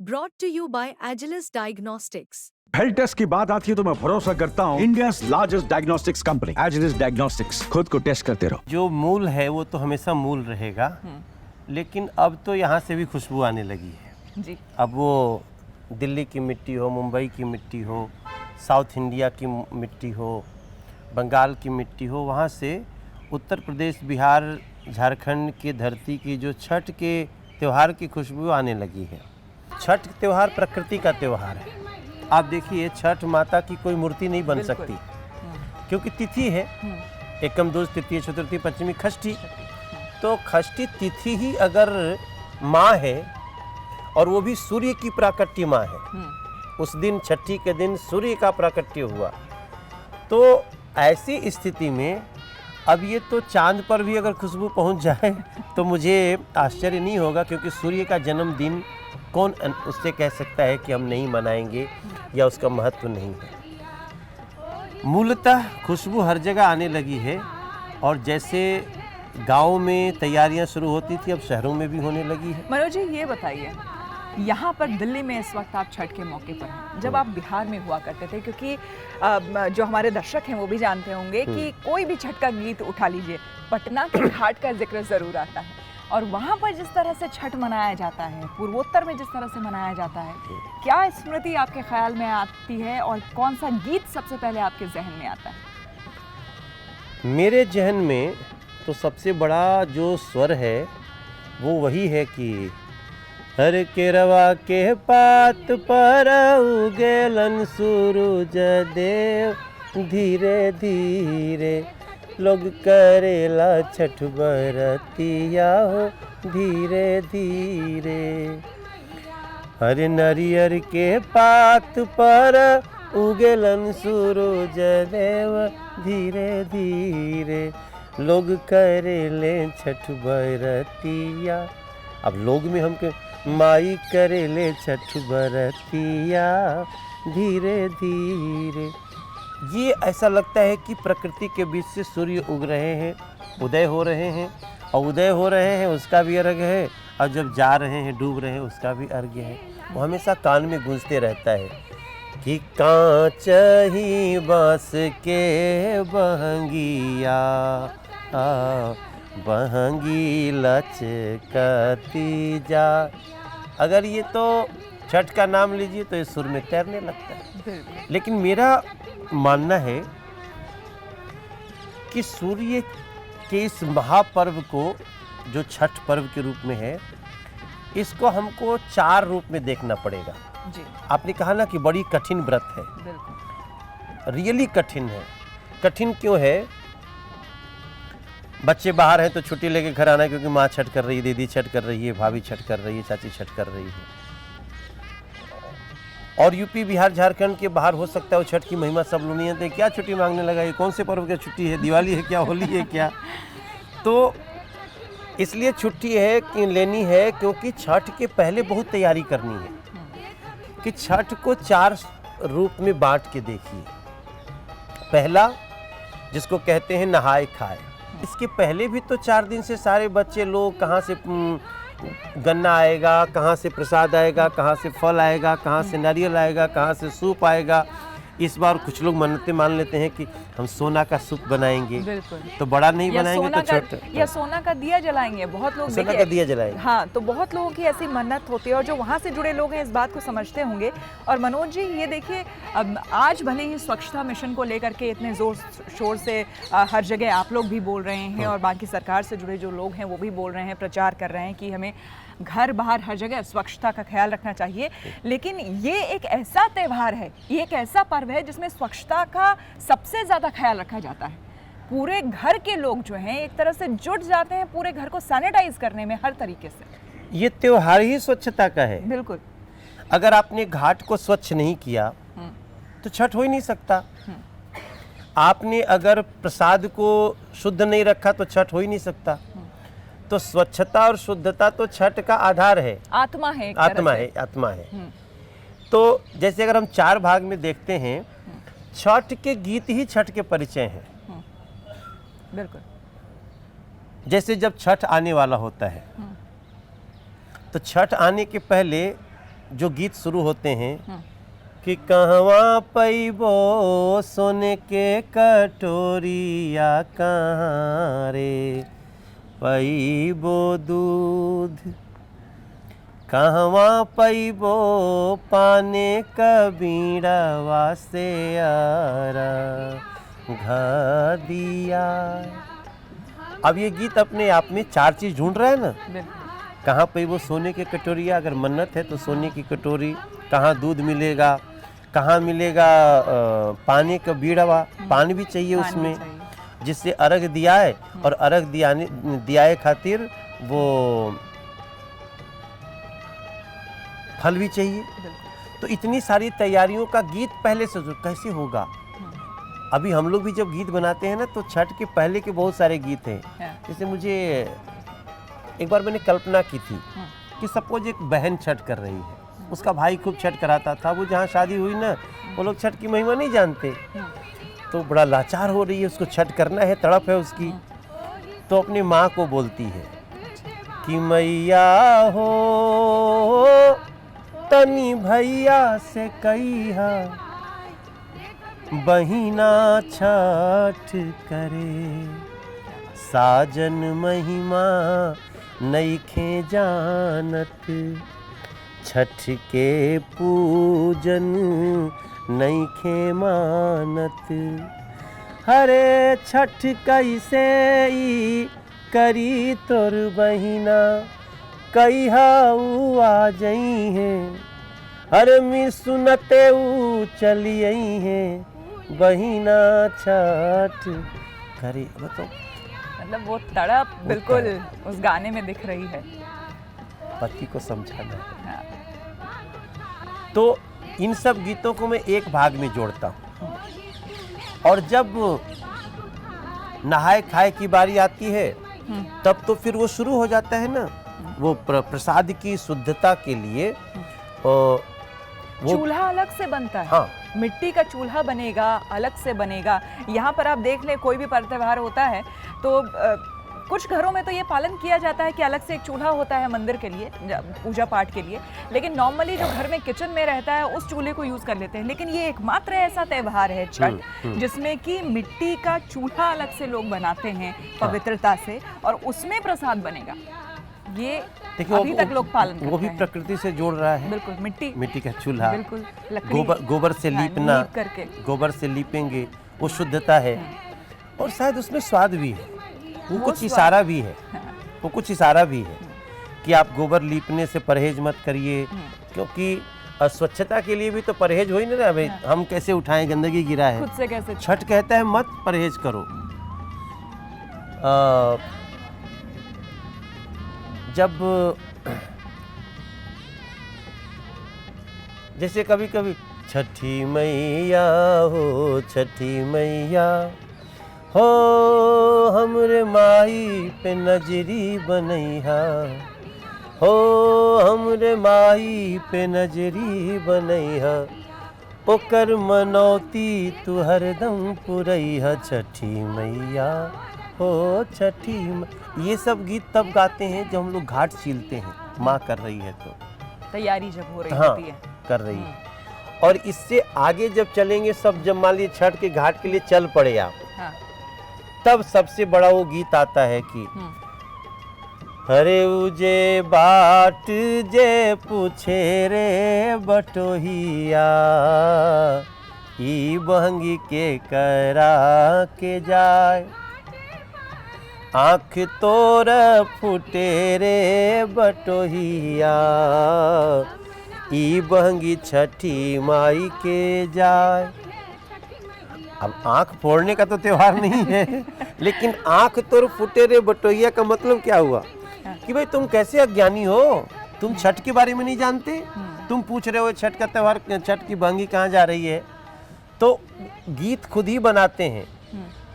brought to you by Agilus Diagnostics. Health test की बात आती है तो मैं भरोसा करता हूँ India largest diagnostics company Agilus diagnostics. खुद को टेस्ट करते रहो। जो मूल है वो तो हमेशा मूल रहेगा, लेकिन अब तो यहाँ से भी खुशबू आने लगी है जी। अब वो दिल्ली की मिट्टी हो, मुंबई की मिट्टी हो, साउथ इंडिया की मिट्टी हो, बंगाल की मिट्टी हो, वहाँ से उत्तर प्रदेश, बिहार, झारखंड की धरती की जो छठ के त्यौहार की खुशबू आने लगी है। छठ त्यौहार प्रकृति का त्यौहार है। आप देखिए, छठ माता की कोई मूर्ति नहीं बन सकती, क्योंकि तिथि है एकम, दूज, तृतीय, चतुर्थी, पंचमी, षष्ठी। तो षष्ठी तिथि ही अगर माँ है और वो भी सूर्य की प्राकट्य माँ है, उस दिन छठी के दिन सूर्य का प्राकट्य हुआ, तो ऐसी स्थिति में अब ये तो चांद पर भी अगर खुशबू पहुंच जाए तो मुझे आश्चर्य नहीं होगा, क्योंकि सूर्य का जन्मदिन कौन उससे कह सकता है कि हम नहीं मनाएंगे या उसका महत्व नहीं है। मूलतः खुशबू हर जगह आने लगी है, और जैसे गाँव में तैयारियां शुरू होती थी, अब शहरों में भी होने लगी है। मनोज जी, ये बताइए, यहाँ पर दिल्ली में इस वक्त आप छठ के मौके पर हैं, जब आप बिहार में हुआ करते थे, क्योंकि जो हमारे दर्शक हैं वो भी जानते होंगे कि कोई भी छठ का गीत उठा लीजिए, पटना के घाट का जिक्र ज़रूर आता है, और वहाँ पर जिस तरह से छठ मनाया जाता है, पूर्वोत्तर में जिस तरह से मनाया जाता है, क्या स्मृति आपके ख्याल में आती है और कौन सा गीत सबसे पहले आपके जहन में आता है? मेरे जहन में तो सबसे बड़ा जो स्वर है वो वही है कि हर केरवा के पात पर उगेलन सूरज देव, धीरे धीरे लोग करेला छठ बरतिया हो, धीरे धीरे। हर नरियर के पात पर उगेलन सूरज देव, धीरे धीरे लोग करेले छठ बरतिया। अब लोग में हम माई करेले छठ बरतिया, धीरे धीरे। ये ऐसा लगता है कि प्रकृति के बीच से सूर्य उग रहे हैं, उदय हो रहे हैं, और उदय हो रहे हैं उसका भी अर्घ्य है, और जब जा रहे हैं, डूब रहे हैं, उसका भी अर्घ्य है। वो हमेशा कान में गूंजते रहता है कि कांच ही बांस के बहंगिया, बहंगी लचकती जा। अगर ये तो छठ का नाम लीजिए तो ये सुर में तैरने लगता है। लेकिन मेरा मानना है कि सूर्य के इस महापर्व को, जो छठ पर्व के रूप में है, इसको हमको 4 रूप में देखना पड़ेगा जी। आपने कहा ना कि बड़ी कठिन व्रत है, बिल्कुल रियली कठिन है। कठिन क्यों है? बच्चे बाहर हैं तो छुट्टी लेके घर आना है, क्योंकि माँ छठ कर रही है, दीदी छठ कर रही है, भाभी छठ कर रही है, चाची छठ कर रही है। और यूपी, बिहार, झारखंड के बाहर हो सकता है वो छठ की महिमा सब लोग नहीं जानते, क्या छुट्टी मांगने लगा, ये कौन से पर्व की छुट्टी है, दिवाली है क्या, होली है क्या? तो इसलिए छुट्टी है कि लेनी है, क्योंकि छठ के पहले बहुत तैयारी करनी है। कि छठ को 4 रूप में बांट के देखिए। पहला, जिसको कहते हैं नहाए खाए। इसके पहले भी तो 4 दिन से सारे बच्चे लोग कहाँ से गन्ना आएगा, कहाँ से प्रसाद आएगा, कहाँ से फल आएगा, कहाँ से नारियल आएगा, कहाँ से सूप आएगा। इस बार कुछ लोग मन्नतें मान लेते हैं कि हम सोना का सूप बनाएंगे, तो बड़ा नहीं बनाएंगे तो छोटा, या सोना का दिया जलाएंगे। बहुत लोग सोना का दिया जलाएंगे। हाँ, तो बहुत लोगों की ऐसी मन्नत होती है, और जो वहाँ से जुड़े लोग हैं इस बात को समझते होंगे। और मनोज जी, ये देखिए, अब आज भले ही स्वच्छता मिशन को लेकर के इतने जोर शोर से हर जगह आप लोग भी बोल रहे हैं, और बाकी सरकार से जुड़े जो लोग हैं वो भी बोल रहे हैं, प्रचार कर रहे हैं कि हमें घर बाहर हर जगह स्वच्छता का ख्याल रखना चाहिए, लेकिन ये एक ऐसा त्यौहार है, ये एक ऐसा पर्व है जिसमें स्वच्छता का सबसे ज़्यादा ख्याल रखा जाता है। पूरे घर के लोग जो हैं एक तरह से जुट जाते हैं पूरे घर को सैनिटाइज करने में हर तरीके से। ये त्यौहार ही स्वच्छता का है। बिल्कुल। अगर आपने घाट को स्वच्छ नहीं किया तो छठ हो ही नहीं सकता। आपने अगर प्रसाद को शुद्ध नहीं रखा तो छठ हो ही नहीं सकता। तो स्वच्छता और शुद्धता तो छठ का आधार है, आत्मा है, आत्मा है। तो जैसे अगर हम 4 भाग में देखते हैं, छठ के गीत ही छठ के परिचय हैं। बिल्कुल। जैसे जब छठ आने वाला होता है तो छठ आने के पहले जो गीत शुरू होते हैं कि कहवा पैबो सोने के कटोरिया कहाँ रे पैबो दूध, कहवा पैबो पाने कबीड़वा से आरा दिया। अब ये गीत अपने आप में 4 चीज़ ढूंढ रहा है ना। कहाँ पे वो सोने के कटोरिया, अगर मन्नत है तो सोने की कटोरी, कहाँ दूध मिलेगा, कहाँ मिलेगा पानी का बीड़वा, पानी भी चाहिए उसमें जिससे अर्घ दिया है, और अर्घ दियाए खातिर वो फल भी चाहिए। तो इतनी सारी तैयारियों का गीत पहले से कैसे होगा। अभी हम लोग भी जब गीत बनाते हैं ना तो छठ के पहले के बहुत सारे गीत हैं। जैसे मुझे एक बार मैंने कल्पना की थी कि सपोज एक बहन छठ कर रही है, उसका भाई खूब छठ कराता था, वो जहाँ शादी हुई ना वो लोग छठ की महिमा नहीं जानते, तो बड़ा लाचार हो रही है, उसको छठ करना है, तड़प है उसकी, तो अपनी माँ को बोलती है कि मैया हो तनी भैया से कहिया बहिना छठ करे, साजन महिमा नइखे जानत, छठ के पूजन नइखे मानत, हरे छठ कैसे ई करी तोर बहिना, कहिया ऊ आ जई है, हरे मी सुनते ऊ चली आई है, बहिना छठ करे। बताओ, मतलब वो तड़प बिल्कुल उस गाने में दिख रही है। पति को समझाना है। तो इन सब गीतों को मैं एक भाग में जोड़ता हूँ, और जब नहाए खाए की बारी आती है तब तो फिर वो शुरू हो जाता है ना, वो प्रसाद की शुद्धता के लिए चूल्हा अलग से बनता है। हाँ। मिट्टी का चूल्हा बनेगा, अलग से बनेगा। यहाँ पर आप देख लें, कोई भी पर्व त्योहार होता है तो कुछ घरों में तो ये पालन किया जाता है कि अलग से एक चूल्हा होता है मंदिर के लिए, पूजा पाठ के लिए, लेकिन नॉर्मली जो घर में किचन में रहता है उस चूल्हे को यूज कर लेते हैं। लेकिन ये एकमात्र ऐसा त्योहार है छठ जिसमें कि मिट्टी का चूल्हा अलग से लोग बनाते हैं पवित्रता से, और उसमें प्रसाद बनेगा। ये अभी तक लोग पालन करते हैं। वो भी प्रकृति से जोड़ रहा है। बिल्कुल, मिट्टी का चूल्हा, बिल्कुल, गोबर से लीपना, लीप करके गोबर से लीपेंगे, वो शुद्धता है, और शायद उसमें स्वाद भी है, वो कुछ इशारा भी है, वो कुछ इशारा भी है कि आप गोबर लीपने से परहेज मत करिए, क्योंकि स्वच्छता के लिए भी तो परहेज हो ही नहीं रहा भाई। हम कैसे उठाएं, गंदगी गिरा है, खुद से कैसे। छठ कहता है मत परहेज करो। जब जैसे कभी कभी छठी मैया हो, छठी मैया हो, हमरे माई पे नजरी बनैहा हो, हमरे माई पे नजरी बनैहा, ओकर मनौती तू हरदम पुरैहा, छठी मैया हो छठी। ये सब गीत तब गाते हैं जब हम लोग घाट छीलते हैं, माँ कर रही है तो तैयारी जब हो रही होती है, कर रही है। और इससे आगे जब चलेंगे, सब जब मान लीजिए छठ के घाट के लिए चल पड़े आप, तब सबसे बड़ा वो गीत आता है कि हरे उजे बाट जे पूछे रे बटोहिया, ई बहंगी के करा के जाए, आँख तोर फूटे रे बटोहिया, ई बहंगी छठी माई के जाए। अब आँख फोड़ने का तो त्योहार नहीं है, लेकिन आँख तोर फूटे रे बटोहिया का मतलब क्या हुआ कि भाई तुम कैसे अज्ञानी हो, तुम छठ के बारे में नहीं जानते, तुम पूछ रहे हो छठ का त्योहार, छठ की बहंगी कहाँ जा रही है। तो गीत खुद ही बनाते हैं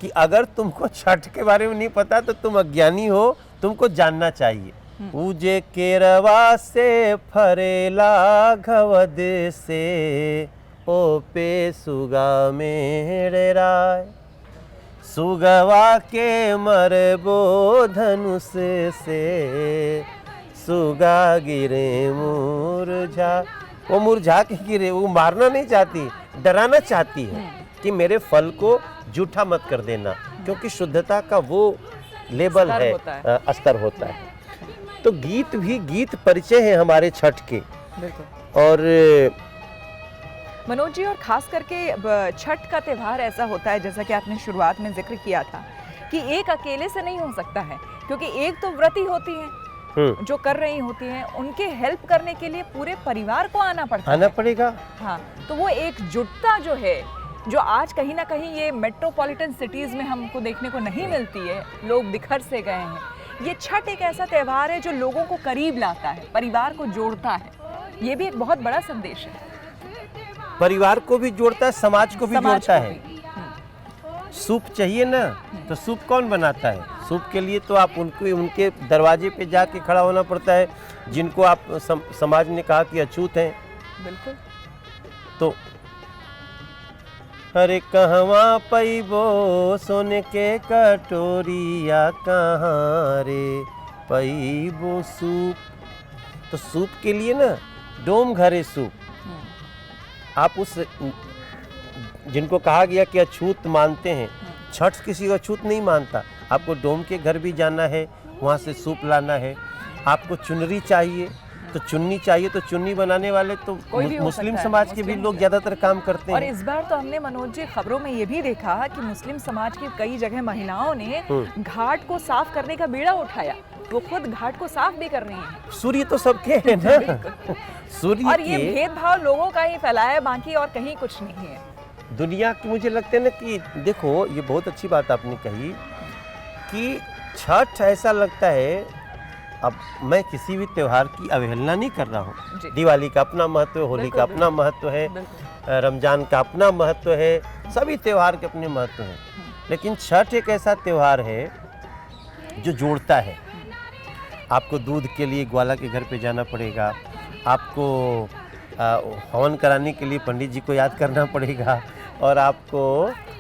कि अगर तुमको छठ के बारे में नहीं पता तो तुम अज्ञानी हो, तुमको जानना चाहिए। उजे केरवा से फरेला घवद से, ओ पे सुगा मेरे राय, सुगवा के मरबो धनुष से, सुगा गिरे मुरझा। वो मुरझा के गिरे, वो मारना नहीं चाहती, डराना चाहती है कि मेरे फल को जूठा मत कर देना, क्योंकि शुद्धता का वो लेवल स्तर है, होता स्तर होता है। तो गीत भी गीत परिचय है हमारे छठ के। बिल्कुल। और मनोज जी, और खास करके छठ का त्यौहार ऐसा होता है, जैसा कि आपने शुरुआत में जिक्र किया था, कि एक अकेले से नहीं हो सकता है, क्योंकि एक तो व्रती होती है जो कर रही होती हैं, उनके हेल्प करने के लिए पूरे परिवार को आना पड़ेगा। हाँ, तो वो एकजुटता जो है, जो आज कहीं ना कहीं ये मेट्रोपॉलिटन सिटीज में हमको देखने को नहीं मिलती है, लोग बिखर से गए हैं। ये छठ एक ऐसा त्यौहार है जो लोगों को करीब लाता है, परिवार को जोड़ता है। ये भी एक बहुत बड़ा संदेश है। परिवार को भी जोड़ता है, समाज को भी जोड़ता है। भी। सूप चाहिए ना, तो सूप कौन बनाता है? सूप के लिए तो आप उनके दरवाजे पे जाके खड़ा होना पड़ता है, जिनको आप समाज ने कहा कि अछूत हैं। बिल्कुल। तो अरे कहवा पैबो सोने के कटोरिया, कहाँ रे पैबो सूप। तो सूप के लिए ना डोम घरे सूप। आप उस जिनको कहा गया कि अछूत मानते हैं, छठ किसी को अछूत नहीं मानता। आपको डोम के घर भी जाना है, वहाँ से सूप लाना है। आपको चुनरी चाहिए तो चुन्नी चाहिए, तो चुन्नी बनाने वाले तो मुस्लिम समाज के भी लोग ज़्यादातर काम करते हैं। और इस बार तो हमने मनोज जी खबरों में ये भी देखा कि मुस्लिम समाज की कई जगह महिलाओं ने घाट को साफ करने का बीड़ा उठाया। वो खुद घाट को साफ भी कर रही हैं। सूर्य तो सबके हैं ना। सूर्य और ये भेदभाव लोगों का ही फैलाया है, बाकी और कहीं कुछ नहीं है दुनिया की। मुझे लगता है ना कि देखो, ये बहुत अच्छी बात आपने कही कि छठ ऐसा लगता है, अब मैं किसी भी त्योहार की अवहेलना नहीं कर रहा हूँ। दिवाली का अपना महत्व है, होली का अपना महत्व है, रमजान का अपना महत्व है, सभी त्योहार के अपने महत्व हैं। लेकिन छठ एक ऐसा त्योहार है जो जोड़ता है। आपको दूध के लिए ग्वाला के घर पे जाना पड़ेगा, आपको हवन कराने के लिए पंडित जी को याद करना पड़ेगा, और आपको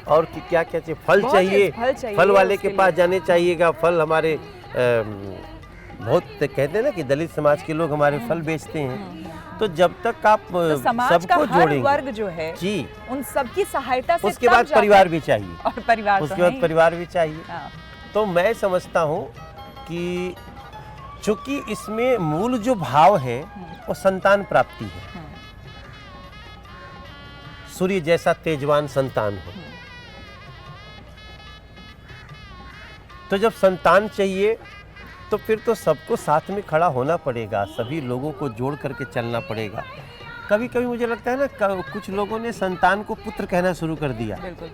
और क्या क्या चाहिए, फल चाहिए, फल वाले के पास जाने चाहिएगा। फल हमारे बहुत कहते हैं ना कि दलित समाज के लोग हमारे फल बेचते हैं। तो जब तक आप तो सबको जोड़ेंगे, वर्ग जो है जी, उन सबकी सहायता से उसके बाद परिवार भी चाहिए, और परिवार उसके बाद परिवार भी चाहिए। हाँ। तो मैं समझता हूँ कि चूंकि इसमें मूल जो भाव है वो संतान प्राप्ति है। सूर्य जैसा तेजवान संतान हो। तो जब संतान चाहिए तो फिर तो सबको साथ में खड़ा होना पड़ेगा, सभी लोगों को जोड़ करके चलना पड़ेगा। कभी कभी मुझे लगता है ना, कुछ लोगों ने संतान को पुत्र कहना शुरू कर दिया। बिल्कुल,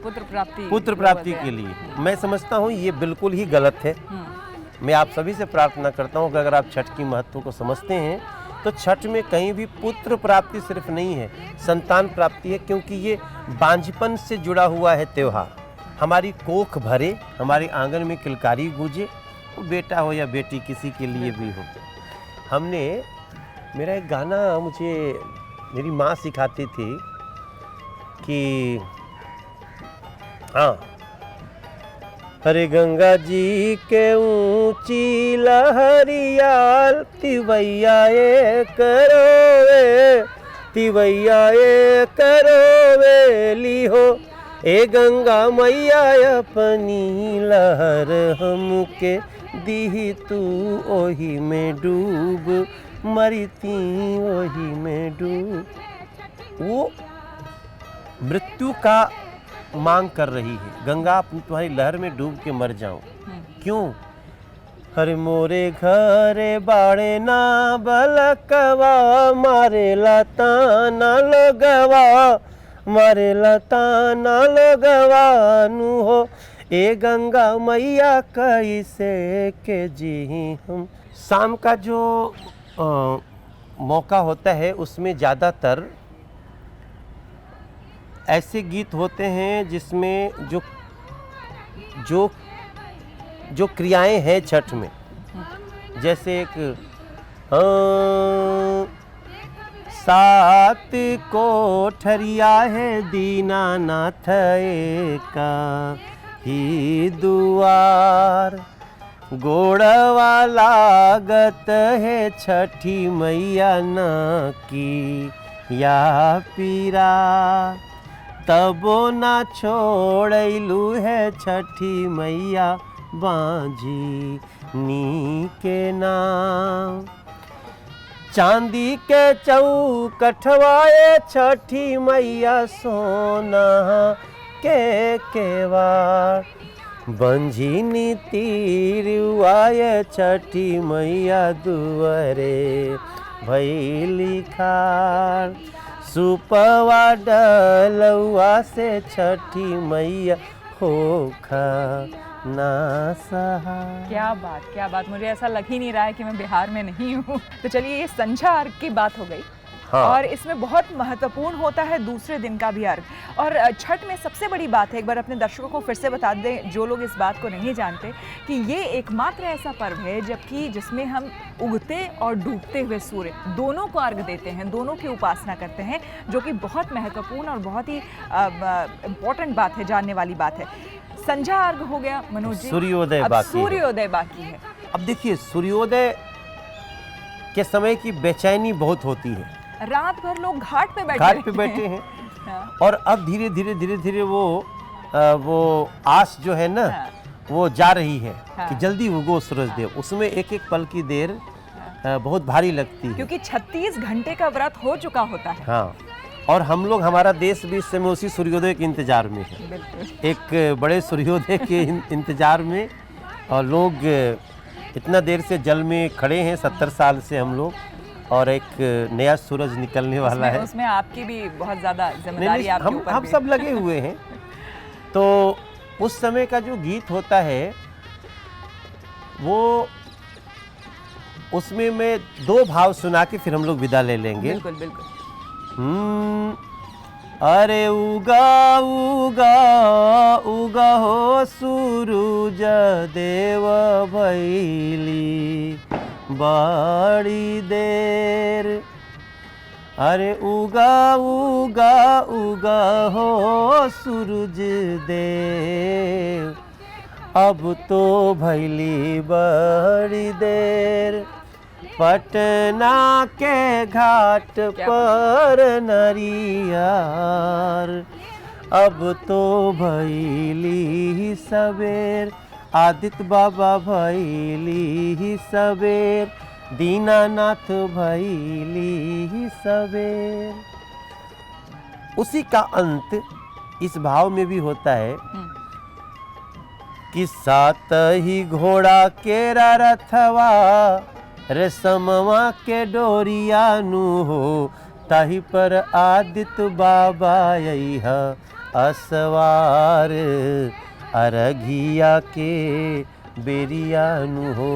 पुत्र प्राप्ति के लिए। मैं समझता हूँ ये बिल्कुल ही गलत है। मैं आप सभी से प्रार्थना करता हूँ कि अगर आप छठ की महत्व को समझते हैं तो छठ में कहीं भी पुत्र प्राप्ति सिर्फ नहीं है, संतान प्राप्ति है, क्योंकि ये बांझपन से जुड़ा हुआ है त्यौहार। हमारी कोख भरे, हमारे आंगन में किलकारी गूंजे, वो बेटा हो या बेटी किसी के लिए भी हो। हमने, मेरा एक गाना मुझे मेरी माँ सिखाती थी कि हाँ, हरे गंगा जी के ऊंची लहरिया, तिवैया ये करोवे, तिवैया ये करोवे लिहो, ए गंगा मैया अपनी लहर हमके दी, तू ओही में डूब, मरती ओही में डूब। वो मृत्यु का मांग कर रही है, गंगा तुम्हारी लहर में डूब के मर जाऊं। क्यों? हरे मोरे घरे बाड़े ना बलकवा, मारे लताना लगवा, मारे लताना लगवा नु हो, ए गंगा मैया कैसे के जी हम। शाम का जो मौका होता है उसमें ज़्यादातर ऐसे गीत होते हैं जिसमें जो क्रियाएं हैं छठ में, जैसे एक सात कोठरिया है दीनानाथ का ही दुआर, गोड़वा लागत है छठी मैया ना की या पीरा तबो ना छोड़लू है छठी मैया बांझी नी के नाम। चांदी के चौकठवाए छठी मैया सोना के केवाड़। बंझिनी तीरुआए छठी मैया दुआरे भैली खाड़। सुपवा डलुआ से छठी मैया होखा ना सहा। क्या बात, मुझे ऐसा लग ही नहीं रहा है कि मैं बिहार में नहीं हूँ। तो चलिए, ये संझा अर्घ की बात हो गई। हाँ। और इसमें बहुत महत्वपूर्ण होता है दूसरे दिन का भी अर्घ। और छठ में सबसे बड़ी बात है, एक बार अपने दर्शकों को फिर से बता दें जो लोग इस बात को नहीं जानते, कि ये एकमात्र ऐसा पर्व है जबकि जिसमें हम उगते और डूबते हुए सूर्य दोनों को अर्घ देते हैं, दोनों की उपासना करते हैं, जो कि बहुत महत्वपूर्ण और बहुत ही इम्पोर्टेंट बात है, जानने वाली बात है। संझा अर्घ हो गया मनोज जी, सूर्योदय अब बाकी है। सूर्योदय बाकी है। अब देखिए, सूर्योदय के समय की बेचैनी बहुत होती है। रात भर लोग घाट पे बैठे हैं हाँ। और अब धीरे धीरे वो आस जो है ना, हाँ। वो जा रही है हाँ। कि जल्दी उगो सूरज देव। उसमें एक एक पल की देर बहुत भारी लगती है, क्योंकि 36 घंटे का व्रत हो चुका होता है। हाँ। और हम लोग, हमारा देश भी इस समय उसी सूर्योदय के इंतजार में है, बिल्कुल। एक बड़े सूर्योदय के इंतजार में। और लोग इतना देर से जल में खड़े हैं, 70 साल से हम लोग, और एक नया सूरज निकलने वाला है। उसमें आपकी भी बहुत ज़्यादा जिम्मेदारी आपके ऊपर हम भी। सब लगे हुए हैं। तो उस समय का जो गीत होता है, वो उसमें मैं 2 भाव सुना के फिर हम लोग विदा ले लेंगे। बिल्कुल बिल्कुल। अरे उगा उगा उगा हो सूरज देव भैली बड़ी देर। अरे उगा उगा उगा हो सूरज देव, अब तो भैली बड़ी देर। पटना के घाट पर नरियार, अब तो भैली सबेर। आदित्य बाबा भैली सबेर, दीनानाथ भैली सबेर। उसी का अंत इस भाव में भी होता है कि सात ही घोड़ा केरा रथवा, रेशमवा के डोरिया नु हो। ताही पर आदित्य बाबा यह असवार, अरघिया के बेरिया नु हो।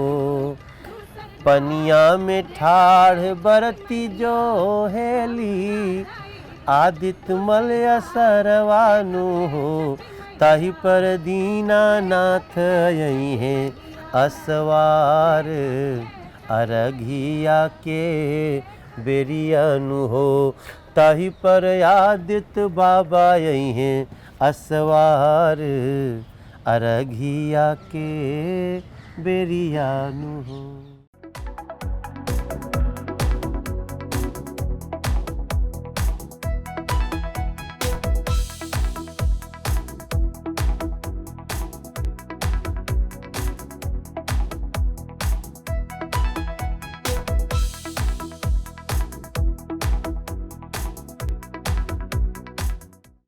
पनिया में ठाढ़ बरती जो हेली, आदित्य मलय सरवानु हो। ताही पर दीनानाथ यही है असवार, अरघिया के बेरियानु हो। ताही पर आदित्य बाबा यही हैं असवार, अरघिया के बेरियानु हो।